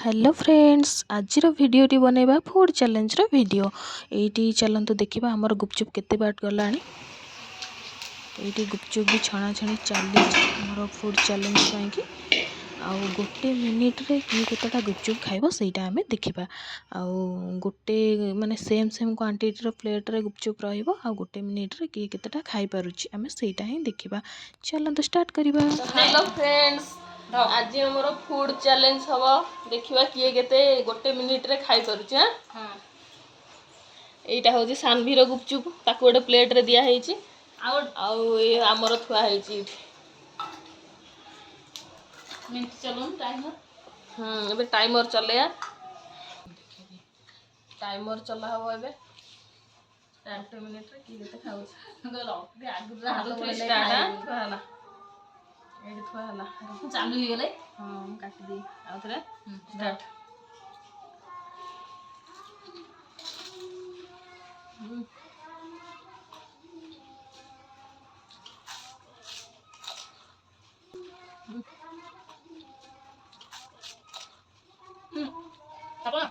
Hello friends आज भिडियोटी बनैबा food challenge रो video eighty चलंतु देखिबा हमर गुपचुप केते बाट गलानी एटी गुपचुप भी छणा छणी चली हमर फूड चैलेंज ପାଇଁ कि आउ गोटे मिनिट रे कि केतेटा गुपचुप खाइबो सेटा हमें देखिबा आउ गोटे माने सेम क्वांटिटी रो प्लेट रे गुपचुप रहइबो आ गोटे मिनिट रे कि केतेटा खाइ पारुची हमें सेटा ही देखिबा चलंतु स्टार्ट करिबा। हेलो फ्रेंड्स आज हमर फूड चैलेंज हवा देखिबा किए केते गोटे मिनिट रे खाइ पारुची। हां एटा होजी सानवी रो गुपचुप ताको गोटे प्लेट रे दिया हेची आउ ए हमर थुआ हेची मिनट चलम टाइमर एबे टाइमर चलेया टाइमर चला हो एबे 2 मिनिट रे की केते खाउ गलो आगु स्टार्ट होला एडी थुआ होला चालू ही गेले। हां काट दी आ थरे स्टार्ट apa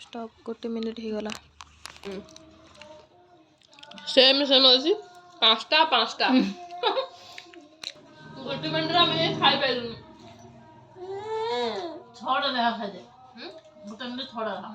स्टॉप गोटे मिनिट ही गला सेम अछि पांचटा गोटे मिनिट रे हम खाइ पाइलु छड़ा रहा खाइ दे गोटे मिनिट छड़ा रहा